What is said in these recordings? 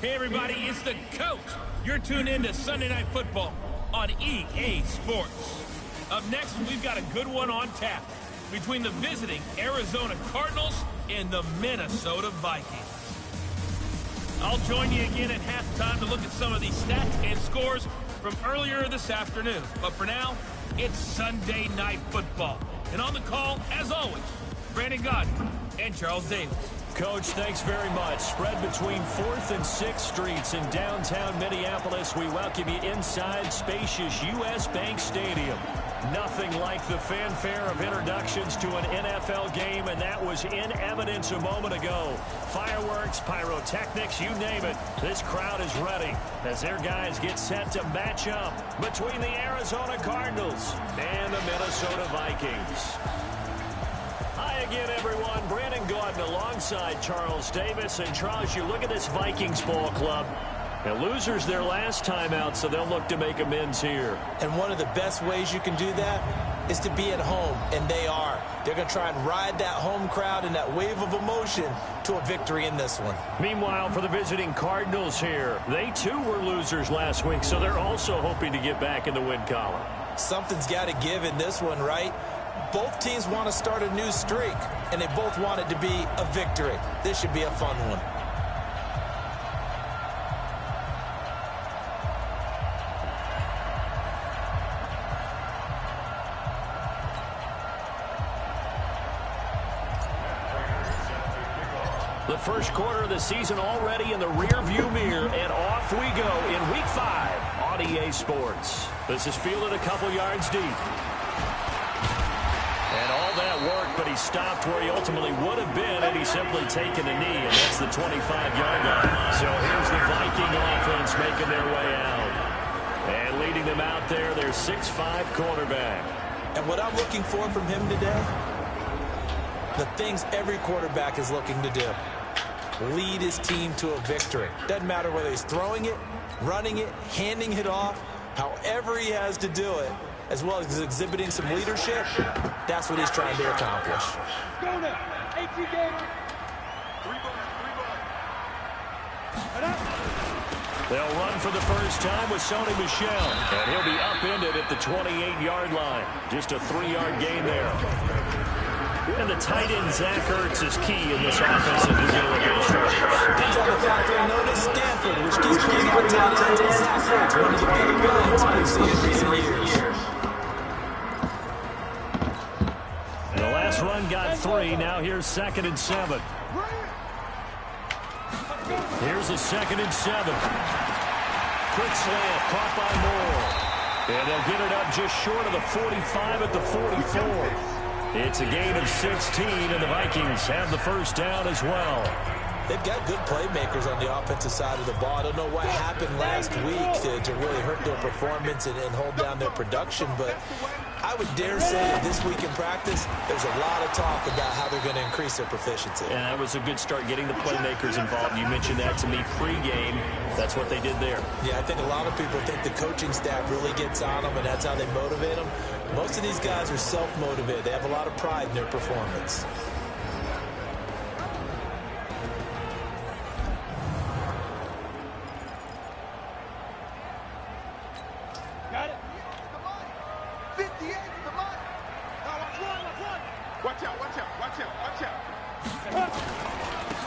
Hey everybody, it's the coach. You're tuned in to Sunday Night Football on EA Sports. Up next, we've got a good one on tap between the visiting Arizona Cardinals and the Minnesota Vikings. I'll join you again at halftime to look at some of these stats and scores from earlier this afternoon. But for now, it's Sunday Night Football. And on the call, as always, Brandon Godden and Charles Davis. Coach, thanks very much. Spread between 4th and 6th Streets in downtown Minneapolis. We welcome you inside spacious U.S. Bank Stadium. Nothing like the fanfare of introductions to an NFL game, and that was in evidence a moment ago. Fireworks, pyrotechnics, you name it. This crowd is ready as their guys get set to match up between the Arizona Cardinals and the Minnesota Vikings. Hi again, everyone. Brandon Gaudin alongside Charles Davis. And Charles, you look at this Vikings ball club. And losers their last time out, so they'll look to make amends here. And one of the best ways you can do that is to be at home, and they are. They're going to try and ride that home crowd and that wave of emotion to a victory in this one. Meanwhile, for the visiting Cardinals here, they too were losers last week, so they're also hoping to get back in the win column. Something's got to give in this one, right? Both teams want to start a new streak, and they both want it to be a victory. This should be a fun one. The first quarter of the season already in the rear-view mirror, and off we go in Week 5 on EA Sports. This is fielded a couple yards deep. And all that worked, but he stopped where he ultimately would have been had he simply taken a knee, and that's the 25-yard line. So here's the Viking offense making their way out. And leading them out there, their 6'5 quarterback. And what I'm looking for from him today, the things every quarterback is looking to do. Lead his team to a victory. Doesn't matter whether he's throwing it, running it, handing it off, however he has to do it, as well as exhibiting some leadership, that's what he's trying to accomplish. They'll run for the first time with Sony Michel, and he'll be upended at the 28-yard line. Just a 3-yard gain there. And the tight end, Zach Ertz, is key in this offensive unit against rushers. Until the factor notice Stanford, which keeps putting out tight ends and Zach Ertz, one of the better guns we've seen in recent years. The last run got 3. Now here's 2nd and 7. Here's a 2nd and 7. Quick slant, caught by Moore. And they'll get it up just short of the 45 at the 44. It's a gain of 16, and the Vikings have the first down as well. They've got good playmakers on the offensive side of the ball. I don't know what happened last week to really hurt their performance and hold down their production, but I would dare say that this week in practice, there's a lot of talk about how they're going to increase their proficiency. And that was a good start, getting the playmakers involved. You mentioned that to me pregame. That's what they did there. Yeah, I think a lot of people think the coaching staff really gets on them, and that's how they motivate them. Most of these guys are self-motivated. They have a lot of pride in their performance. Got it. 58, come on. Now let's run. Watch out.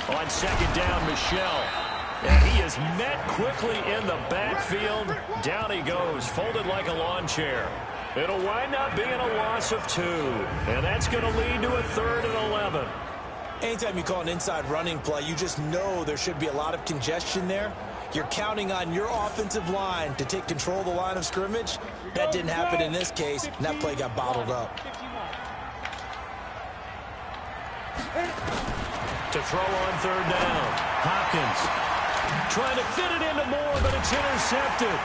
On 2nd down, Michel. And he is met quickly in the backfield. Down he goes, folded like a lawn chair. It'll wind up being a loss of 2. And that's going to lead to a 3rd and 11. Anytime you call an inside running play, you just know there should be a lot of congestion there. You're counting on your offensive line to take control of the line of scrimmage. That didn't happen in this case, and that play got bottled up. To throw on 3rd down, Hopkins trying to fit it into Moore, but it's intercepted.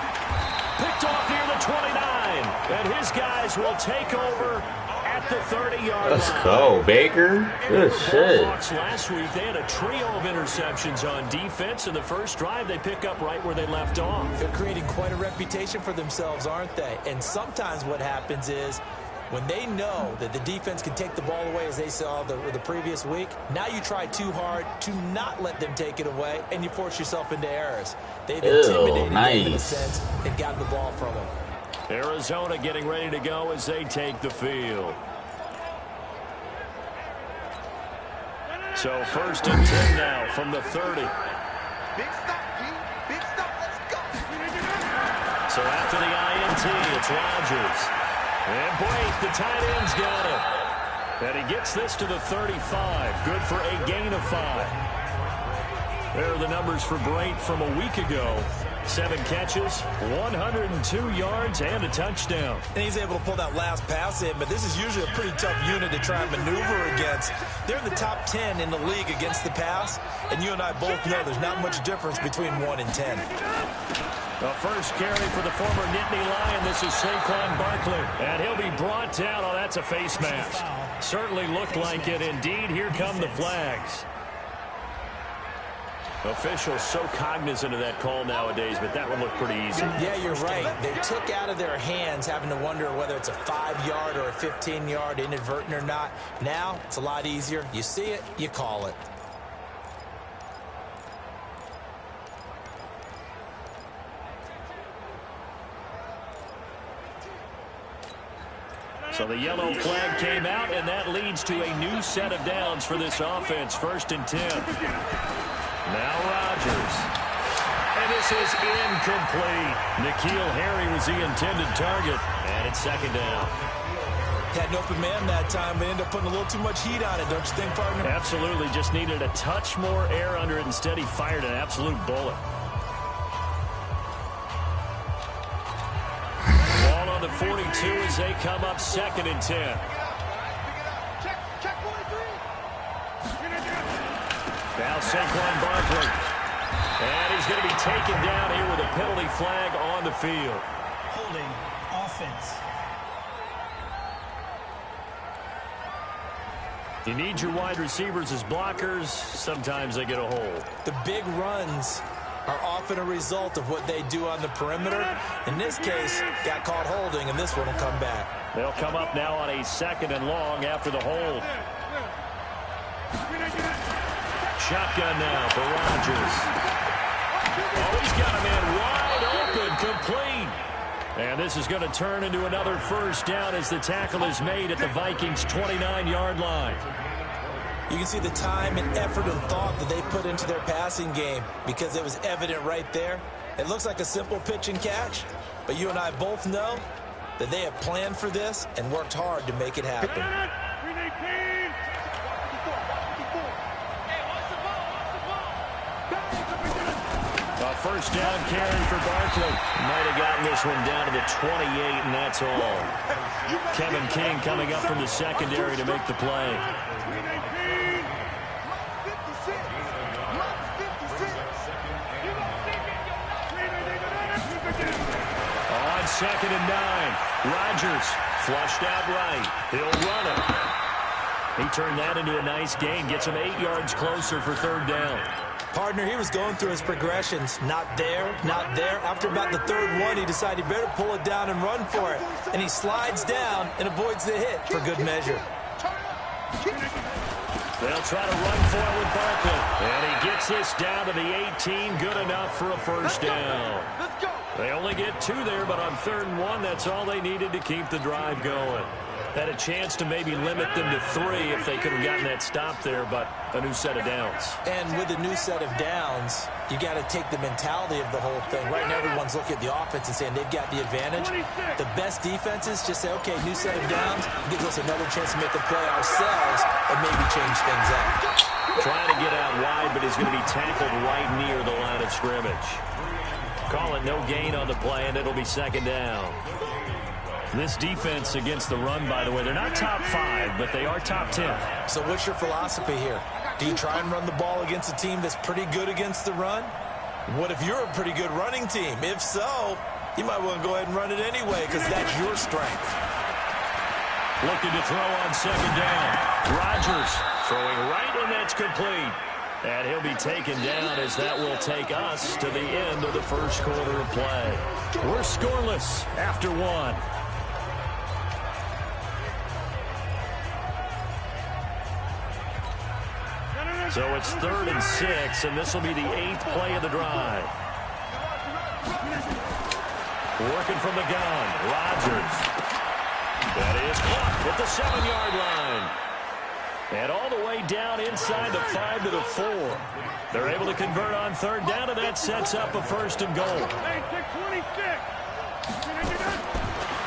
Picked off near the 29, and his guys will take over at the 30-yard line. Let's go, Baker. Good shit. Last week, they had a trio of interceptions on defense. In the first drive, they pick up right where they left off. They're creating quite a reputation for themselves, aren't they? And sometimes what happens is When they know that the defense can take the ball away as they saw the previous week, now you try too hard to not let them take it away, and you force yourself into errors. They've intimidated them in a sense and gotten the ball from them. Arizona getting ready to go as they take the field. So 1st and 10 now from the 30. Big stop, G. Big stop. Let's go. So after the INT, it's Rodgers. And Blake, the tight end's got it. And he gets this to the 35. Good for a gain of 5. There are the numbers for Brate from a week ago. 7 catches, 102 yards, and a touchdown. And he's able to pull that last pass in, but this is usually a pretty tough unit to try and maneuver against. They're in the top 10 in the league against the pass, and you and I both know there's not much difference between 1 and 10. The first carry for the former Nittany Lion. This is Saquon Barkley. And he'll be brought down. Oh, that's a face mask. Certainly looked like it. Indeed, here come the flags. Officials so cognizant of that call nowadays, but that one looked pretty easy. Yeah, you're right. They took out of their hands having to wonder whether it's a 5-yard or a 15-yard inadvertent or not. Now, it's a lot easier. You see it, you call it. So the yellow flag came out, and that leads to a new set of downs for this offense. 1st and 10. Now Rodgers. And this is incomplete. N'Keal Harry was the intended target. And it's 2nd down. Had an open man that time, but ended up putting a little too much heat on it, don't you think, partner? Absolutely. Just needed a touch more air under it. Instead, he fired an absolute bullet. Ball on the 42 as they come up 2nd and 10. Check 43. Now Saquon Barkley. And he's going to be taken down here with a penalty flag on the field. Holding offense. You need your wide receivers as blockers. Sometimes they get a hold. The big runs are often a result of what they do on the perimeter. In this case, got caught holding, and this one will come back. They'll come up now on a 2nd and long after the hold. Shotgun now for Rodgers. Oh, he's got a man wide open, complete. And this is going to turn into another 1st down as the tackle is made at the Vikings' 29-yard line. You can see the time and effort and thought that they put into their passing game because it was evident right there. It looks like a simple pitch and catch, but you and I both know that they have planned for this and worked hard to make it happen. A 1st down carry for Barkley. Might have gotten this one down to the 28, and that's all. Kevin King coming up from the secondary to make the play. On 2nd and 9, Rodgers flushed out right. He'll run it. He turned that into a nice gain. Gets him 8 yards closer for 3rd down. Partner, he was going through his progressions. Not there, not there. After about the 3rd one, he decided he better pull it down and run for it. And he slides down and avoids the hit for good measure. They'll try to run for it with Barkley. And he gets this down to the 18. Good enough for a 1st down. They only get 2 there, but on 3rd and 1, that's all they needed to keep the drive going. Had a chance to maybe limit them to 3 if they could have gotten that stop there, but a new set of downs. And with a new set of downs, you got to take the mentality of the whole thing. Right now, everyone's looking at the offense and saying they've got the advantage. The best defenses just say, okay, new set of downs, gives us another chance to make a play ourselves and maybe change things up. Trying to get out wide, but he's going to be tackled right near the line of scrimmage. Call it no gain on the play, and it'll be 2nd down. This defense against the run, by the way, they're not top 5, but they are top 10. So what's your philosophy here? Do you try and run the ball against a team that's pretty good against the run? What if you're a pretty good running team? If so, you might want to go ahead and run it anyway because that's your strength. Looking to throw on 2nd down. Rodgers throwing right, and that's complete. And he'll be taken down as that will take us to the end of the 1st quarter of play. We're scoreless after 1. So it's 3rd and 6, and this will be the 8th play of the drive. Working from the gun, Rodgers. That is caught at the 7-yard line. And all the way down inside the 5 to the 4. They're able to convert on 3rd down, and that sets up a 1st and goal.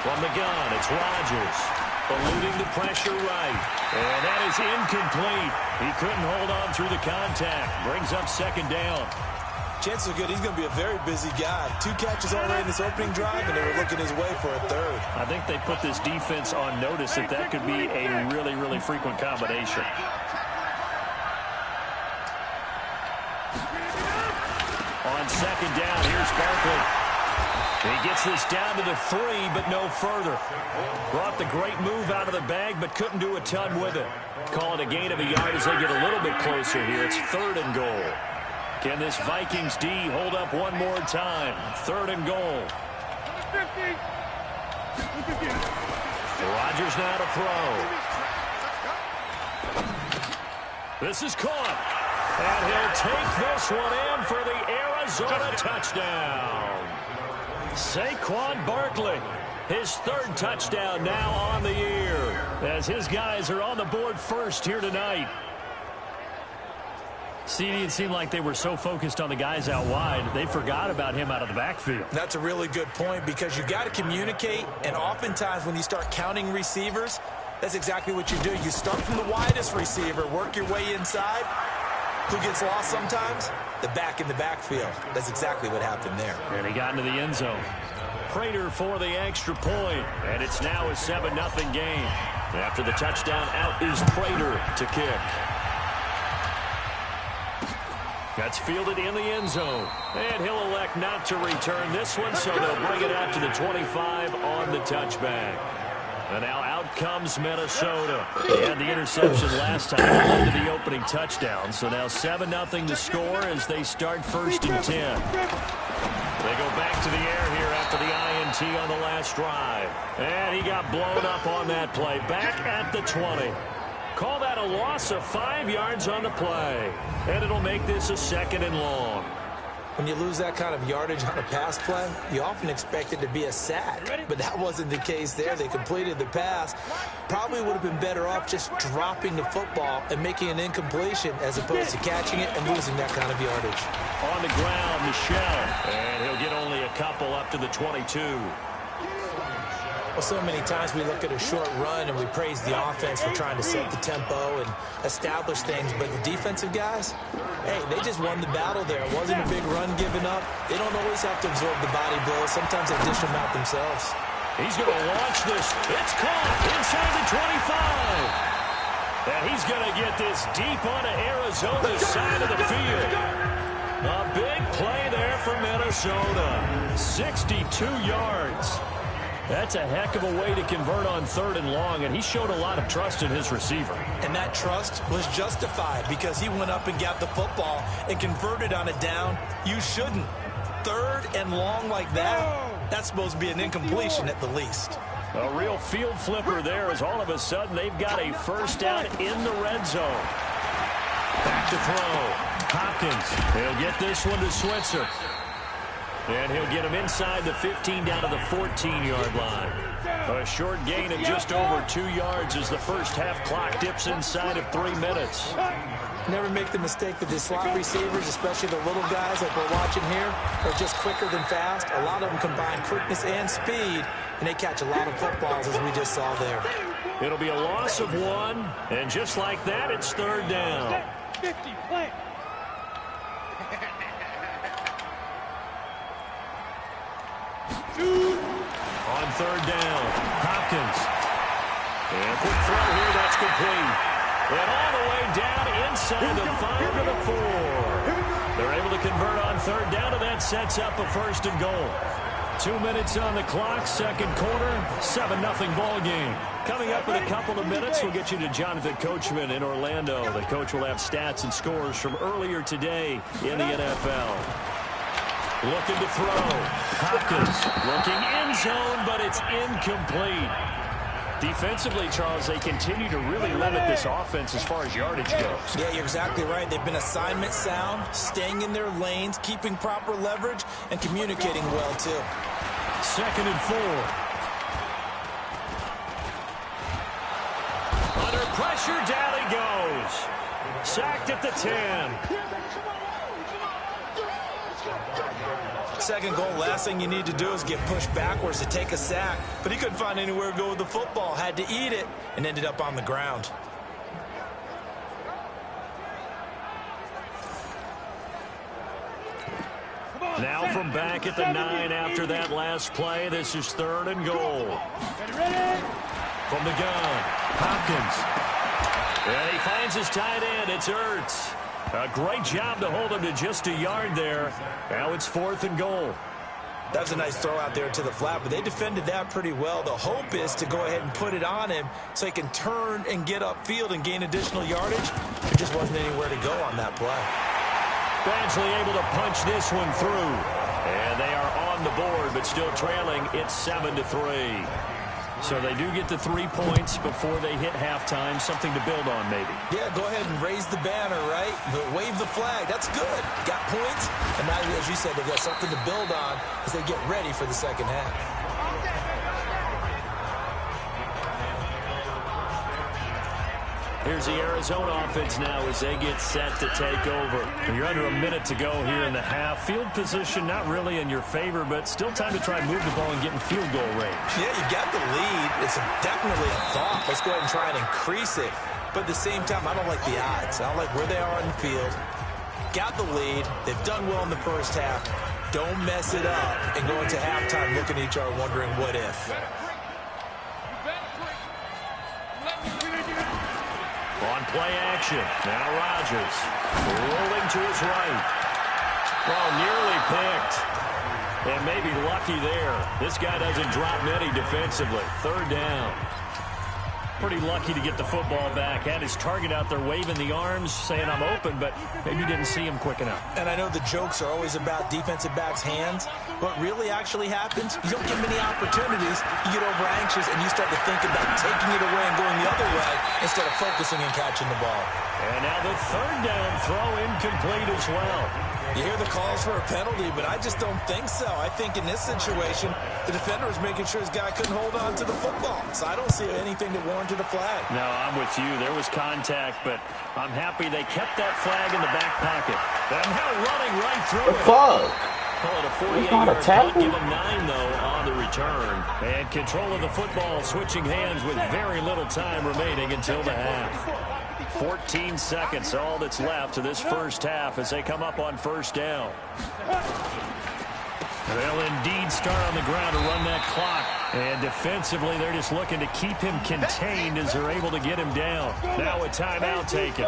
From the gun, it's Rodgers. Eluding the pressure right. And that is incomplete. He couldn't hold on through the contact. Brings up 2nd down. Chances are good he's going to be a very busy guy. 2 catches already in this opening drive, and they were looking his way for a 3rd. I think they put this defense on notice that that could be a really, really frequent combination. On 2nd down, here's Barkley. He gets this down to the 3, but no further. Brought the great move out of the bag, but couldn't do a ton with it. Call it a gain of a yard as they get a little bit closer here. It's 3rd and goal. Can this Vikings D hold up one more time? 3rd and goal. Rodgers now to throw. This is caught. And he'll take this one in for the Arizona touchdown. Saquon Barkley, his 3rd touchdown now on the year, as his guys are on the board first here tonight. CD, it seemed like they were so focused on the guys out wide, they forgot about him out of the backfield. That's a really good point, because you got to communicate, and oftentimes when you start counting receivers, that's exactly what you do. You start from the widest receiver, work your way inside. Who gets lost sometimes? The back in the backfield. That's exactly what happened there. And he got into the end zone. Prater for the extra point, and it's now a 7-0 game. After the touchdown, out is Prater to kick. That's fielded in the end zone. And he'll elect not to return this one, so they'll bring it out to the 25 on the touchback. And now out comes Minnesota. They had the interception last time that led to the opening touchdown. So now 7-0 to score as they start 1st and 10. They go back to the air here after the INT on the last drive. And he got blown up on that play. Back at the 20. Call that a loss of 5 yards on the play. And it'll make this a 2nd and long. When you lose that kind of yardage on a pass play, you often expect it to be a sack. But that wasn't the case there. They completed the pass. Probably would have been better off just dropping the football and making an incompletion as opposed to catching it and losing that kind of yardage. On the ground, Michelle. And he'll get only a couple up to the 22. Well, so many times we look at a short run and we praise the offense for trying to set the tempo and establish things, but the defensive guys, hey, they just won the battle there. It wasn't a big run given up. They don't always have to absorb the body blows. Sometimes they dish them out themselves. He's going to launch this. It's caught inside the 25. And he's going to get this deep onto Arizona's side of the field. A big play there for Minnesota. 62 yards. That's a heck of a way to convert on 3rd and long, and he showed a lot of trust in his receiver. And that trust was justified because he went up and got the football and converted on a down. You shouldn't. 3rd and long like that, that's supposed to be an incompletion at the least. A real field flipper there as all of a sudden they've got a 1st down in the red zone. Back to throw. Hopkins, he'll get this one to Switzer. And he'll get him inside the 15 down to the 14-yard line. A short gain of just over 2 yards as the first half clock dips inside of 3 minutes. Never make the mistake that the slot receivers, especially the little guys like we're watching here, are just quicker than fast. A lot of them combine quickness and speed, and they catch a lot of footballs as we just saw there. It'll be a loss of 1, and just like that, it's 3rd down. 50, play. On 3rd down, Hopkins. And quick throw here, that's complete. And all the way down inside the 5 to the 4. They're able to convert on 3rd down, and that sets up a 1st and goal. 2 minutes on the clock, 2nd quarter, 7-0 ball game. Coming up in a couple of minutes, we'll get you to Jonathan Coachman in Orlando. The coach will have stats and scores from earlier today in the NFL. Looking to throw. Hopkins looking end zone, but it's incomplete. Defensively, Charles, they continue to really limit this offense as far as yardage goes. Yeah, you're exactly right. They've been assignment sound, staying in their lanes, keeping proper leverage, and communicating well, too. 2nd and 4. Under pressure, down he goes. Sacked at the 10. Second goal, last thing you need to do is get pushed backwards to take a sack. But he couldn't find anywhere to go with the football. Had to eat it and ended up on the ground. Now from back at the 9 after that last play, this is 3rd and goal. From the gun, Hopkins. And he finds his tight end. It's Ertz. A great job to hold him to just a yard there. Now it's 4th and goal. That was a nice throw out there to the flat, but they defended that pretty well. The hope is to go ahead and put it on him so he can turn and get upfield and gain additional yardage. There just wasn't anywhere to go on that play. Badgley able to punch this one through. And they are on the board, but still trailing. It's 7-3. So they do get the 3 points before they hit halftime. Something to build on, maybe. Yeah, go ahead and raise the banner, right? But wave the flag. That's good. Got points. And now, as you said, they've got something to build on as they get ready for the second half. Here's the Arizona offense now as they get set to take over. You're under a minute to go here in the half. Field position not really in your favor, but still time to try and move the ball and get in field goal range. Yeah, you got the lead. It's definitely a thought. Let's go ahead and try and increase it. But at the same time, I don't like the odds. I don't like where they are on the field. Got the lead. They've done well in the first half. Don't mess it up and go into halftime looking at each other wondering what if. On play action, now Rodgers, rolling to his right. Well, nearly picked. And maybe lucky there. This guy doesn't drop many defensively. 3rd down. Pretty lucky to get the football back. Had his target out there waving the arms, saying I'm open, but maybe didn't see him quick enough. And I know the jokes are always about defensive backs' hands. What really actually happens, you don't get many opportunities. You get over anxious and you start to think about taking it away and going the other way instead of focusing and catching the ball. And now the 3rd down throw incomplete as well. You hear the calls for a penalty, but I just don't think so. I think in this situation, the defender was making sure his guy couldn't hold on to the football. So I don't see anything that warranted a flag. No, I'm with you. There was contact, but I'm happy they kept that flag in the back pocket. And now running right through it. Fuck. Call it a 48-yard punt. Give him 9, though, on the return. And control of the football switching hands with very little time remaining until the half. 14 seconds, all that's left to this first half as they come up on 1st down. They'll indeed start on the ground to run that clock. And defensively, they're just looking to keep him contained as they're able to get him down. Now a timeout taken.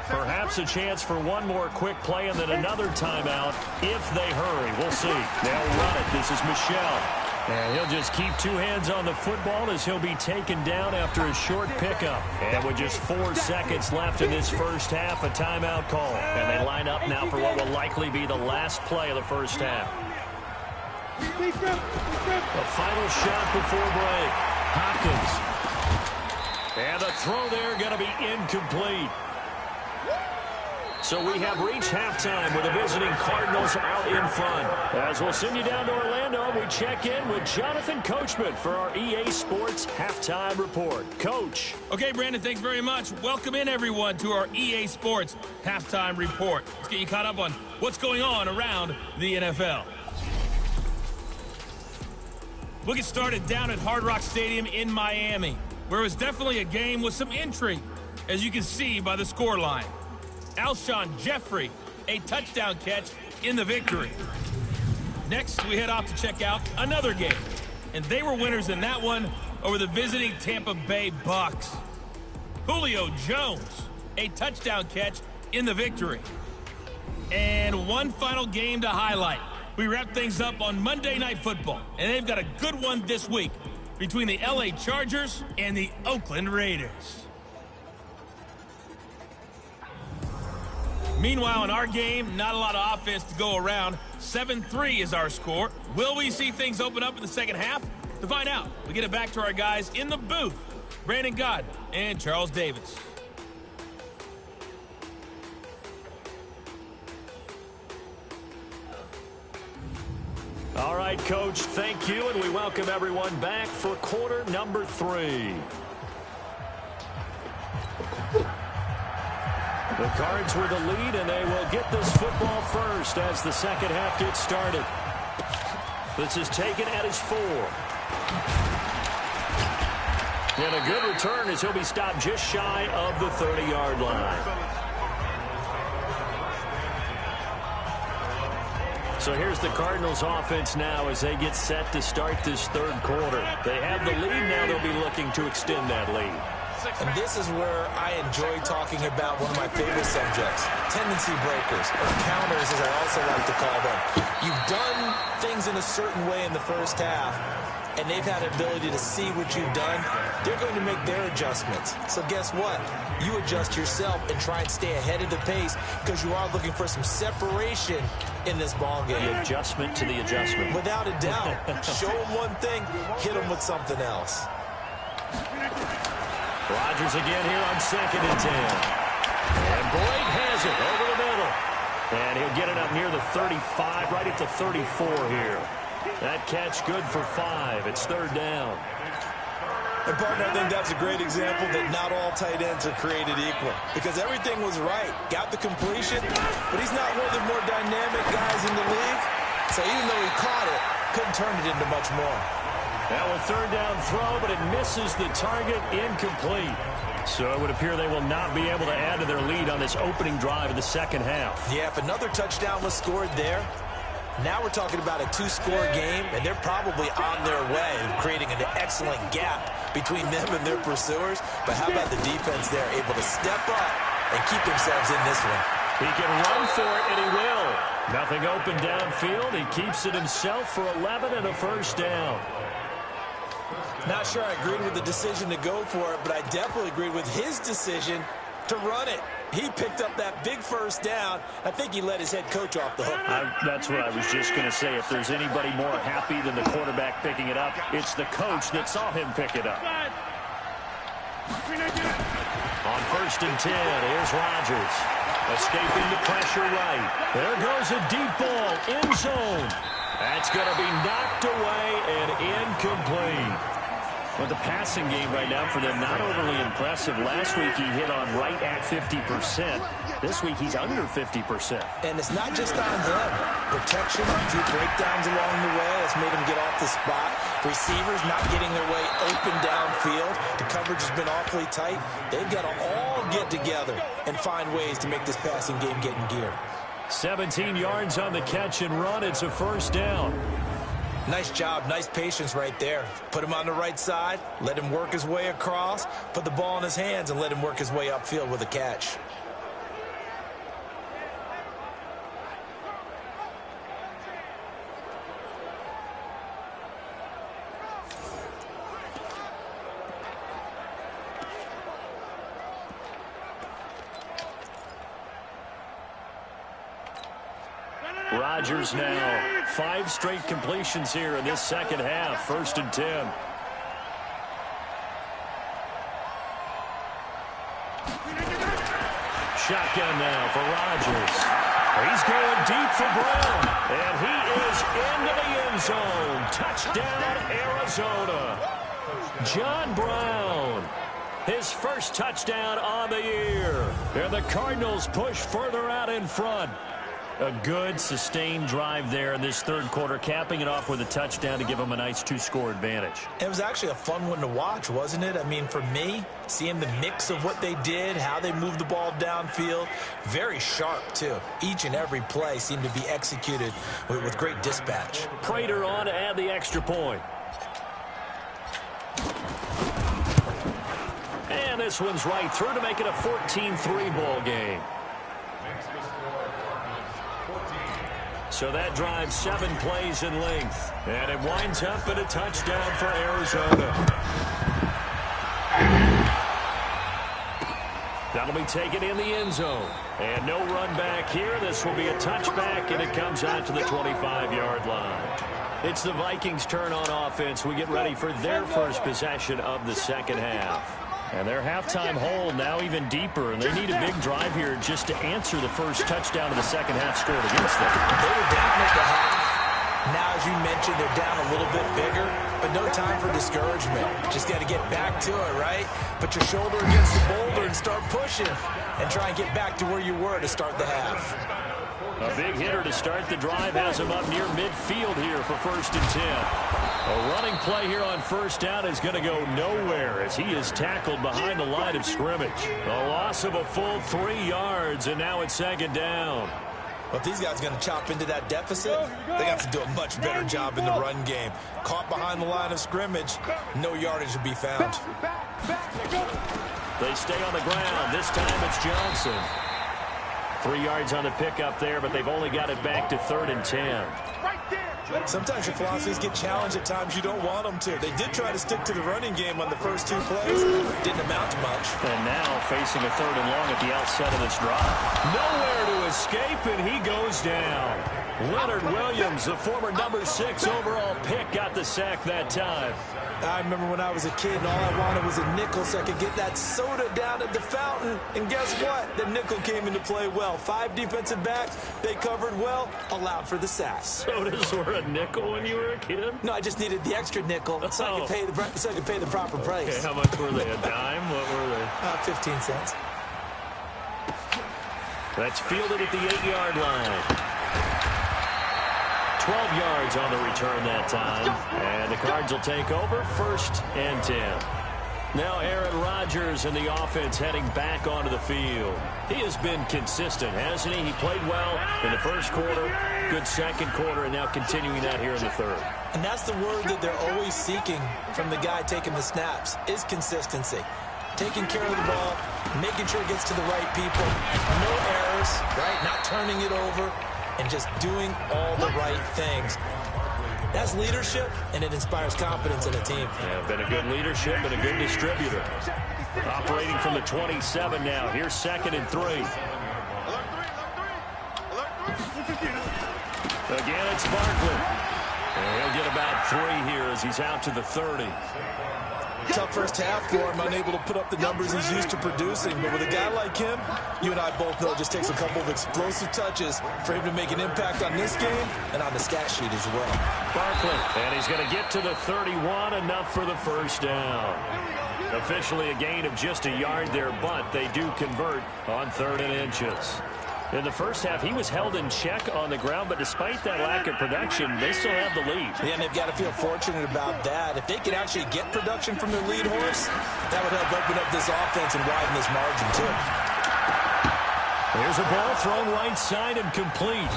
Perhaps a chance for one more quick play and then another timeout if they hurry. We'll see. They'll run it. This is Michel. And he'll just keep 2 hands on the football as he'll be taken down after a short pickup. And with just 4 seconds left in this first half, a timeout call. And they line up now for what will likely be the last play of the first half. The final shot before break. Hopkins. And the throw there going to be incomplete. So we have reached halftime with the visiting Cardinals out in front. As we'll send you down to Orlando, we check in with Jonathan Coachman for our EA Sports Halftime Report. Coach. Okay, Brandon, thanks very much. Welcome in, everyone, to our EA Sports Halftime Report. Let's get you caught up on what's going on around the NFL. We'll get started down at Hard Rock Stadium in Miami, where it was definitely a game with some intrigue, as you can see by the scoreline. Alshon Jeffrey, a touchdown catch in the victory. Next, we head off to check out another game, and they were winners in that one over the visiting Tampa Bay Bucks. Julio Jones, a touchdown catch in the victory. And one final game to highlight. We wrap things up on Monday Night Football, and they've got a good one this week between the LA Chargers and the Oakland Raiders. Meanwhile, in our game, not a lot of offense to go around. 7-3 is our score. Will we see things open up in the second half? To find out, we get it back to our guys in the booth, Brandon Gott and Charles Davis. All right, Coach, thank you, and we welcome everyone back for quarter number 3. The Cards with the lead, and they will get this football first as the second half gets started. This is taken at his 4. And a good return as he'll be stopped just shy of the 30-yard line. So here's the Cardinals offense now as they get set to start this third quarter. They have the lead now. They'll be looking to extend that lead. And this is where I enjoy talking about one of my favorite subjects, tendency breakers, or counters as I also like to call them. You've done things in a certain way in the first half, and they've had an ability to see what you've done. They're going to make their adjustments. So guess what? You adjust yourself and try and stay ahead of the pace because you are looking for some separation in this ball game. The adjustment to the adjustment. Without a doubt. Show them one thing, hit them with something else. Rodgers again here on 2nd and 10. And Boyd has it over the middle. And he'll get it up near the 35, right at the 34 here. That catch good for 5. It's 3rd down. And, partner, I think that's a great example that not all tight ends are created equal. Because everything was right. Got the completion, but he's not one of the more dynamic guys in the league. So even though he caught it, couldn't turn it into much more. Now a 3rd down throw, but it misses the target, incomplete. So it would appear they will not be able to add to their lead on this opening drive of the second half. Yeah, if another touchdown was scored there, now we're talking about a 2-score game, and they're probably on their way, creating an excellent gap between them and their pursuers. But how about the defense there, able to step up and keep themselves in this one? He can run for it, and he will. Nothing open downfield. He keeps it himself for 11 and a 1st down. Not sure I agreed with the decision to go for it, but I definitely agreed with his decision to run it. He picked up that big 1st down. I think he let his head coach off the hook. That's what I was just going to say. If there's anybody more happy than the quarterback picking it up, it's the coach that saw him pick it up. On 1st and 10, here's Rodgers. Escaping the pressure right. There goes a deep ball, end zone. That's going to be knocked away and incomplete. But the passing game right now for them, not overly impressive. Last week he hit on right at 50%. This week he's under 50%. And it's not just on him. Protection, a few breakdowns along the way. That's made him get off the spot. Receivers not getting their way open downfield. The coverage has been awfully tight. They've got to all get together and find ways to make this passing game get in gear. 17 yards on the catch and run. It's a 1st down. Nice job, nice patience right there. Put him on the right side, let him work his way across, put the ball in his hands, and let him work his way upfield with a catch. Rodgers now 5 straight completions here in this second half. 1st and 10. Shotgun now for Rodgers. He's going deep for Brown. And he is into the end zone. Touchdown, Arizona. John Brown. His first touchdown on the year. And the Cardinals push further out in front. A good, sustained drive there in this third quarter, capping it off with a touchdown to give them a nice 2-score advantage. It was actually a fun one to watch, wasn't it? I mean, for me, seeing the mix of what they did, how they moved the ball downfield, very sharp, too. Each and every play seemed to be executed with great dispatch. Prater on to add the extra point. And this one's right through to make it a 14-3 ball game. So that drives 7 plays in length. And it winds up in a touchdown for Arizona. That'll be taken in the end zone. And no run back here. This will be a touchback, and it comes out to the 25-yard line. It's the Vikings' turn on offense. We get ready for their first possession of the second half. And their halftime hole now even deeper, and they need a big drive here just to answer the first touchdown of the second half scored against them. They were down at the half. Now, as you mentioned, they're down a little bit bigger, but no time for discouragement. Just got to get back to it, right? Put your shoulder against the boulder and start pushing and try and get back to where you were to start the half. A big hitter to start the drive has him up near midfield here for 1st and 10. A running play here on first down is going to go nowhere as he is tackled behind the line of scrimmage. A loss of a full 3 yards, and now it's 2nd down. Well, if these guys are going to chop into that deficit, they have to do a much better job in the run game. Caught behind the line of scrimmage, no yardage to be found. They stay on the ground. This time it's Johnson. 3 yards on the pickup there, but they've only got it back to 3rd and 10. Sometimes your philosophies get challenged at times you don't want them to. They did try to stick to the running game on the first 2 plays. Didn't amount to much. And now facing a 3rd and long at the outset of this drive. Nowhere to escape, and he goes down. Leonard Williams, the former number 6 overall pick, got the sack that time. I remember when I was a kid and all I wanted was a nickel so I could get that soda down at the fountain. And guess what? The nickel came into play well. 5 defensive backs, they covered well, allowed for the sack. Sodas were a nickel when you were a kid? No, I just needed the extra nickel so I could pay the proper price. Okay, how much were they? A dime? What were they? 15 cents. That's fielded at the 8-yard line. 12 yards on the return that time. And the Cards will take over 1st and 10. Now Aaron Rodgers and the offense heading back onto the field. He has been consistent, hasn't he? He played well in the first quarter, good second quarter, and now continuing that here in the third. And that's the word that they're always seeking from the guy taking the snaps, is consistency. Taking care of the ball, making sure it gets to the right people, no errors, right? Not turning it over, and just doing all the right things. That's leadership, and it inspires confidence in a team. Yeah, been a good leadership and a good distributor. Operating from the 27 now. Here's 2nd and 3. Again, it's Barkley. And he'll get about 3 here as he's out to the 30. Tough first half for him, unable to put up the numbers he's used to producing. But with a guy like him, you and I both know it just takes a couple of explosive touches for him to make an impact on this game and on the stat sheet as well. Barkley, and he's going to get to the 31, enough for the first down. Officially a gain of just a yard there, but they do convert on 3rd and inches. In the first half, he was held in check on the ground, but despite that lack of production, they still have the lead. Yeah, and they've got to feel fortunate about that. If they could actually get production from their lead horse, that would help open up this offense and widen this margin, too. There's a ball thrown right side and complete.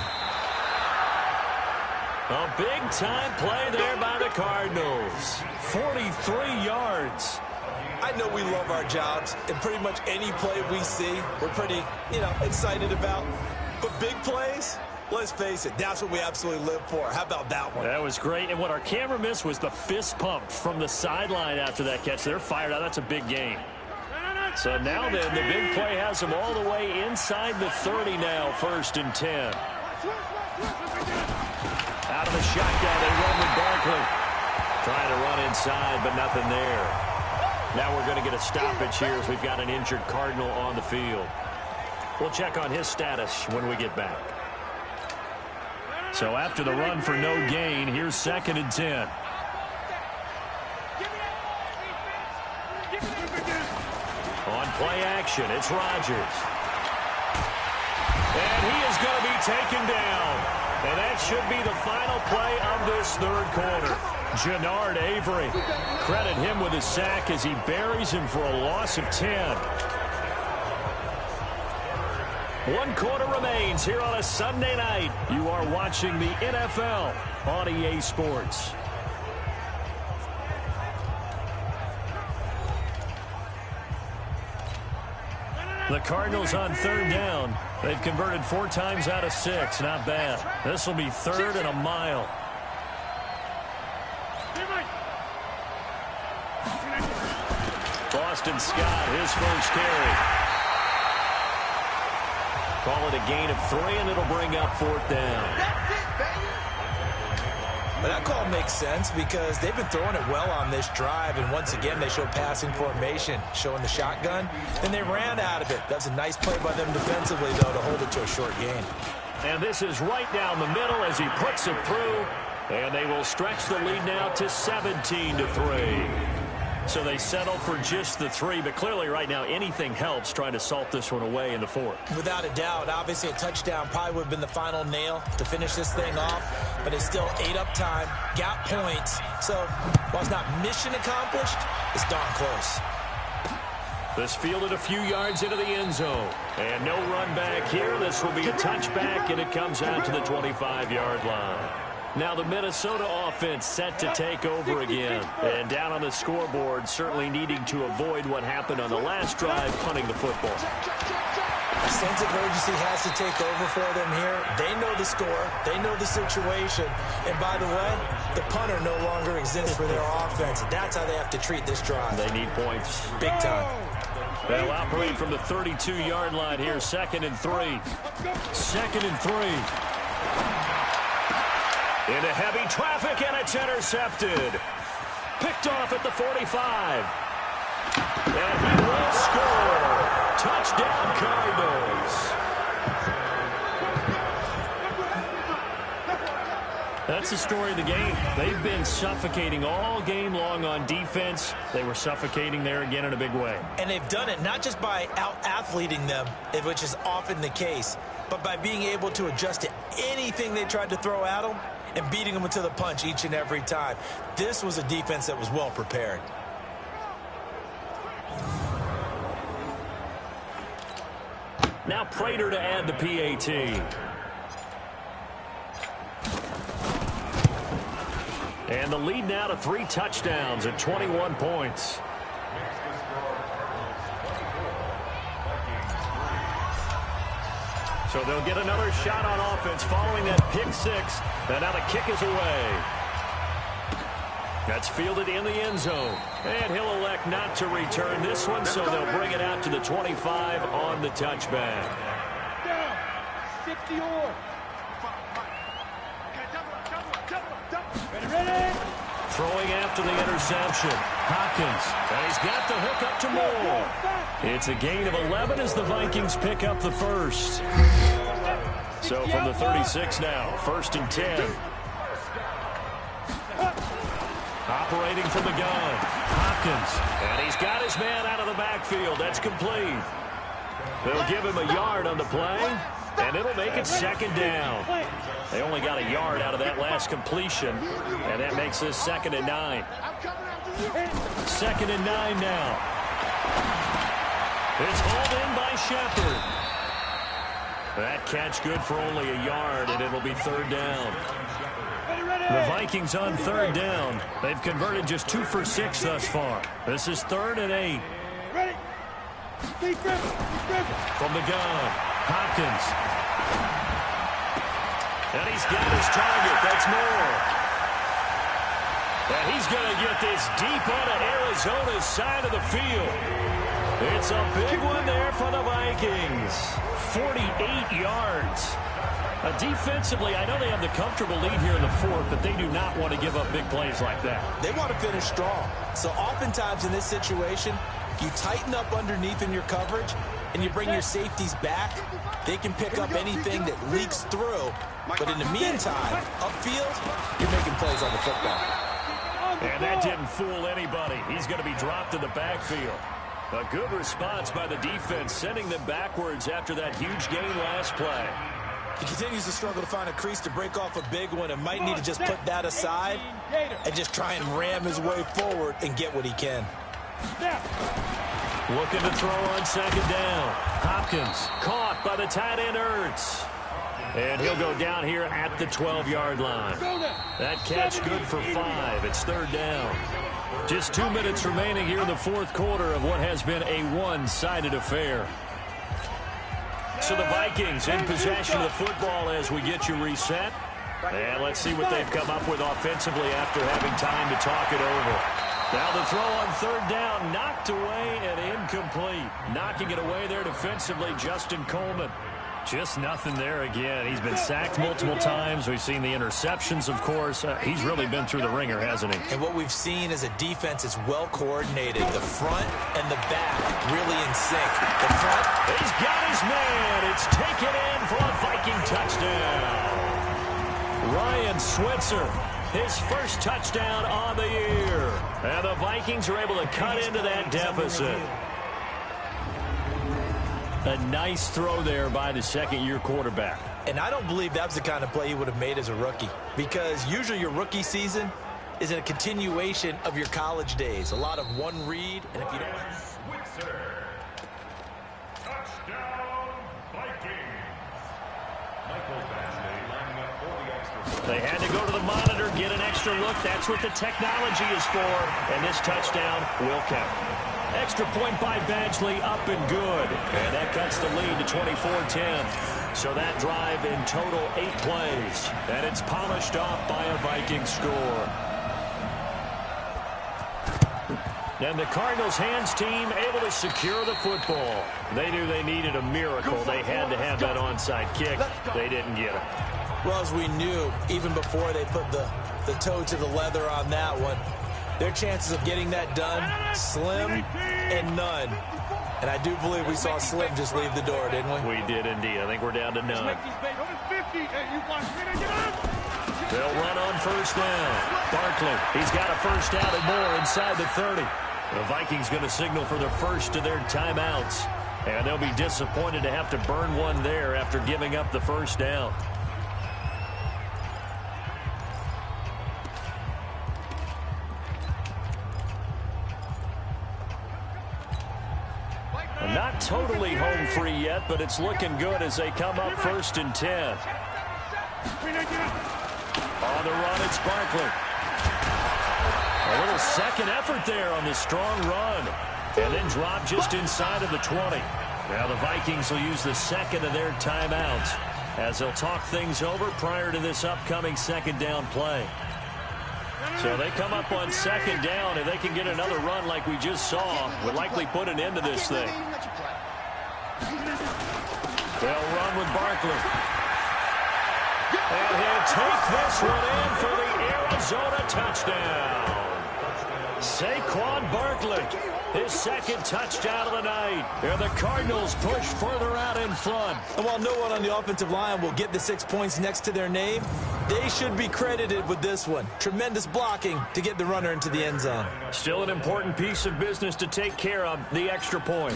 A big-time play there by the Cardinals. 43 yards. I know we love our jobs, and pretty much any play we see, we're pretty, excited about. But big plays, let's face it, that's what we absolutely live for. How about that one? That was great, and what our camera missed was the fist pump from the sideline after that catch. They're fired out. That's a big game. So now then, the big play has them all the way inside the 30 now, 1st and 10. Out of the shotgun, they run with Barkley. Trying to run inside, but nothing there. Now we're going to get a stoppage here as we've got an injured Cardinal on the field. We'll check on his status when we get back. So after the run for no gain, here's 2nd and 10. On play action, it's Rodgers. And he is going to be taken down. And that should be the final play of this 3rd quarter. Jannard Avery. Credit him with a sack as he buries him for a loss of 10. 1 quarter remains here on a Sunday night. You are watching the NFL on EA Sports. The Cardinals on 3rd down. They've converted 4 times out of 6. Not bad. This will be 3rd and a mile. Boston Scott, his first carry. Call it a gain of 3, and it'll bring up 4th down. Well, that call makes sense because they've been throwing it well on this drive, and once again they show passing formation, showing the shotgun. Then they ran out of it. That's a nice play by them defensively, though, to hold it to a short gain. And this is right down the middle as he puts it through, and they will stretch the lead now to 17-3. So they settle for just the 3, but clearly right now anything helps trying to salt this one away in the 4th. Without a doubt, obviously a touchdown probably would have been the final nail to finish this thing off, but it's still ate up time, got points. So while it's not mission accomplished, it's darn close. This fielded a few yards into the end zone. And no run back here. This will be a touchback, and it comes out to the 25-yard line. Now the Minnesota offense set to take over again. And down on the scoreboard, certainly needing to avoid what happened on the last drive, punting the football. A sense of urgency has to take over for them here. They know the score. They know the situation. And by the way, the punter no longer exists for their offense. That's how they have to treat this drive. They need points. Big time. They'll operate from the 32-yard line here, 2nd and 3. 2nd and 3. Into heavy traffic, and it's intercepted. Picked off at the 45. And he will score. Touchdown, Cardinals. That's the story of the game. They've been suffocating all game long on defense. They were suffocating there again in a big way. And they've done it not just by out-athleting them, which is often the case, but by being able to adjust to anything they tried to throw at them and beating them to the punch each and every time. This was a defense that was well prepared. Now Prater to add the PAT. And the lead now to 3 touchdowns at 21 points. So they'll get another shot on offense following that pick 6. And now the kick is away. That's fielded in the end zone. And he'll elect not to return this one, so they'll bring it out to the 25 on the touchback. 60 or. Ready. Throwing after the interception. Hopkins. And he's got the hook up to Moore. It's a gain of 11 as the Vikings pick up the first. So from the 36 now, 1st and 10. Operating from the gun. Hopkins. And he's got his man out of the backfield. That's complete. They'll give him a yard on the play, and it'll make it 2nd down. They only got a yard out of that last completion, and that makes this 2nd and 9. 2nd and 9 now. It's hauled in by Shepard. That catch good for only a yard, and it'll be 3rd down. The Vikings on 3rd down. They've converted just 2 for 6 thus far. This is 3rd and 8. From the gun, Hopkins. And he's got his target. That's Moore. And he's going to get this deep onto Arizona's side of the field. It's a big one there for the Vikings. 48 yards. Defensively, I know they have the comfortable lead here in the 4th, but they do not want to give up big plays like that. They want to finish strong. So oftentimes in this situation, you tighten up underneath in your coverage, and you bring your safeties back. They can pick up anything that leaks through. But in the meantime, upfield, you're making plays on the football. And that didn't fool anybody. He's going to be dropped in the backfield. A good response by the defense, sending them backwards after that huge gain last play. He continues to struggle to find a crease to break off a big one and might need to just put that aside and just try and ram his way forward and get what he can. Looking to throw on 2nd down. Hopkins caught by the tight end Ertz. And he'll go down here at the 12-yard line. That catch good for 5. It's 3rd down. Just 2 minutes remaining here in the 4th quarter of what has been a one-sided affair. So the Vikings in possession of the football as we get you reset. And let's see what they've come up with offensively after having time to talk it over. Now the throw on 3rd down, knocked away and incomplete. Knocking it away there defensively, Justin Coleman. Just nothing there again. He's been sacked multiple times. We've seen the interceptions, of course. He's really been through the ringer, hasn't he? And what we've seen is a defense that's well coordinated. The front and the back really in sync. The front. He's got his man. It's taken in for a Viking touchdown. Ryan Switzer, his first touchdown on the year. And the Vikings are able to cut into that deficit. A nice throw there by the second-year quarterback. And I don't believe that's the kind of play he would have made as a rookie, because usually your rookie season is a continuation of your college days. A lot of one read, and if you don't... Touchdown, Vikings. They had to go to the monitor, get an extra look. That's what the technology is for, and this touchdown will count. Extra point by Badgley, up and good. And that cuts the lead to 24-10. So that drive in total 8 plays. And it's polished off by a Viking score. And the Cardinals' hands team able to secure the football. They knew they needed a miracle. They had to have that onside kick. They didn't get it. Well, as we knew, even before they put the toe to the leather on that one, their chances of getting that done, slim and none. And I do believe we saw Slim just leave the door, didn't we? We did indeed. I think we're down to none. They'll run on first down. Barkley, he's got a first down and more inside the 30. The Vikings going to signal for their first of their timeouts. And they'll be disappointed to have to burn one there after giving up the first down. Not totally home free yet, but it's looking good as they come up 1st and 10. On the run, it's Barkley. A little second effort there on the strong run. And then drop just inside of the 20. Now the Vikings will use the second of their timeouts as they'll talk things over prior to this upcoming second down play. So they come up on second down, and they can get another run like we just saw. Would likely put an end to this thing. They'll run with Barkley. And he'll take this one in for the Arizona touchdown. Saquon Barkley, his second touchdown of the night. And the Cardinals push further out in front. And while no one on the offensive line will get the 6 points next to their name, they should be credited with this one. Tremendous blocking to get the runner into the end zone. Still an important piece of business to take care of, the extra point.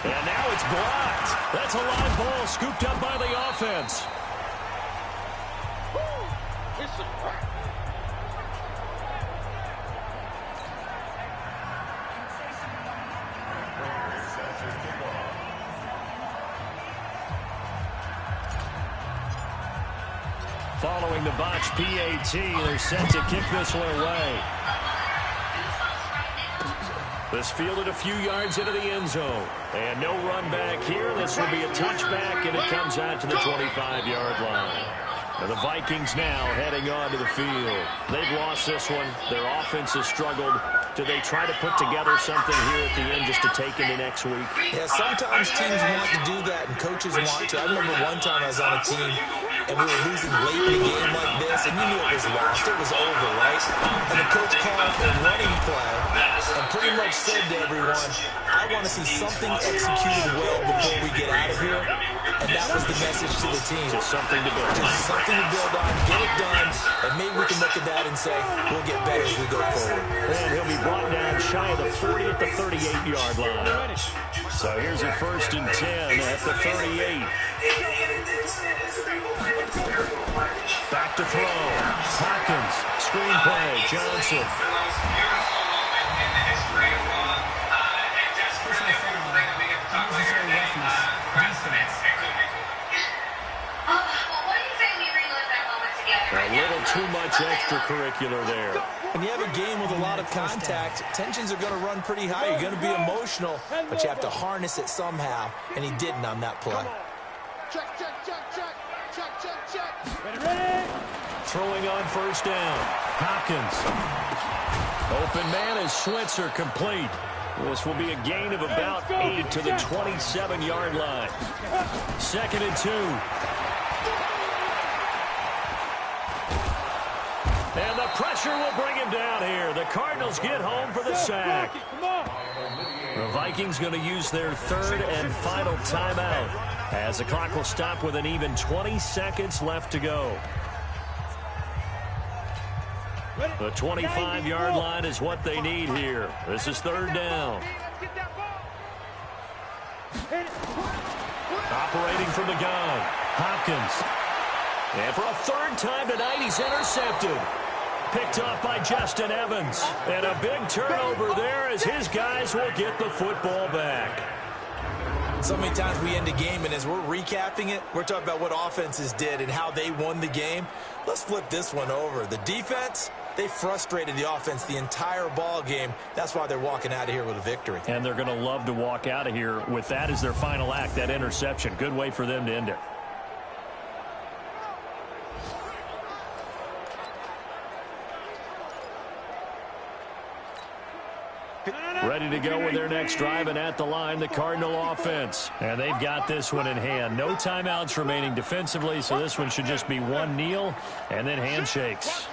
And now it's blocked. That's a live ball scooped up by the offense. Following the botched PAT, they're set to kick this one away. This fielded a few yards into the end zone. And no run back here. This will be a touchback, and it comes out to the 25-yard line. And the Vikings now heading on to the field. They've lost this one. Their offense has struggled. Do they try to put together something here at the end just to take into next week? Yeah, sometimes teams want to do that, and coaches want to. I remember one time I was on a team, and we were losing late in a game like this, and you knew it was lost. It was over, right? And the coach called a running play and pretty much said to everyone, I want to see something executed well before we get out of here. And that was the message to the team. Just something to build. Just something to build on, get it done, and maybe we can look at that and say, we'll get better as we go forward. And he'll be brought down shy of the 40 at the 38-yard line. So here's a 1st and 10 at the 38. Back to throw. Hawkins. Screen play. Johnson. A little too much extracurricular there. When you have a game with a lot of contact, tensions are going to run pretty high. You're going to be emotional, but you have to harness it somehow, and he didn't on that play. Check, check, check, check, check, check, check. Ready? Throwing on first down. Hopkins. Open man is Switzer, complete. This will be a gain of about 8 to the 27-yard line. 2nd and 2. And the pressure will bring him down here. The Cardinals get home for the sack. The Vikings going to use their 3rd and final timeout as the clock will stop with an even 20 seconds left to go. The 25-yard line is what they need here. This is 3rd down. Operating from the gun, Hopkins. And for a 3rd time tonight, he's intercepted. Picked off by Justin Evans. And a big turnover there as his guys will get the football back. So many times we end a game, and as we're recapping it, we're talking about what offenses did and how they won the game. Let's flip this one over. The defense, they frustrated the offense the entire ball game. That's why they're walking out of here with a victory. And they're going to love to walk out of here with that as their final act, that interception. Good way for them to end it. Ready to go with their next drive, and at the line, the Cardinal offense. And they've got this one in hand. No timeouts remaining defensively, so this one should just be one kneel and then handshakes.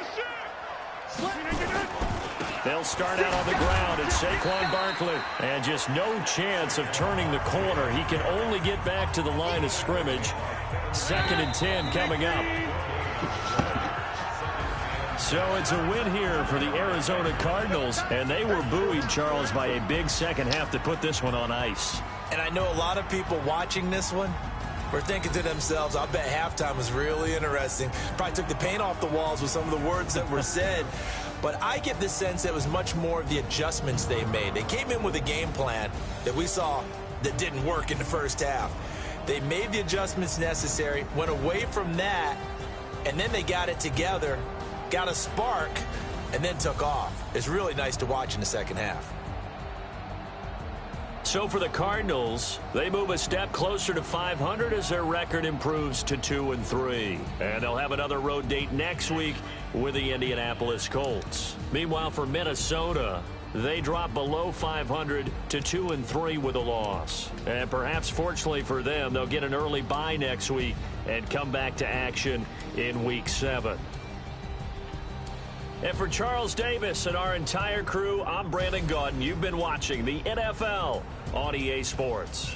They'll start out on the ground. It's Saquon Barkley. And just no chance of turning the corner. He can only get back to the line of scrimmage. 2nd and 10 coming up. So it's a win here for the Arizona Cardinals, and they were buoyed, Charles, by a big second half to put this one on ice. And I know a lot of people watching this one were thinking to themselves, I bet halftime was really interesting. Probably took the paint off the walls with some of the words that were said. But I get the sense it was much more of the adjustments they made. They came in with a game plan that we saw that didn't work in the first half. They made the adjustments necessary, went away from that, and then they got it together, got a spark, and then took off. It's really nice to watch in the second half. So for the Cardinals, they move a step closer to 500 as their record improves to 2-3. And they'll have another road date next week with the Indianapolis Colts. Meanwhile, for Minnesota, they drop below 500 to 2-3 with a loss. And perhaps fortunately for them, they'll get an early bye next week and come back to action in Week 7. And for Charles Davis and our entire crew, I'm Brandon Gaudin. You've been watching the NFL on EA Sports.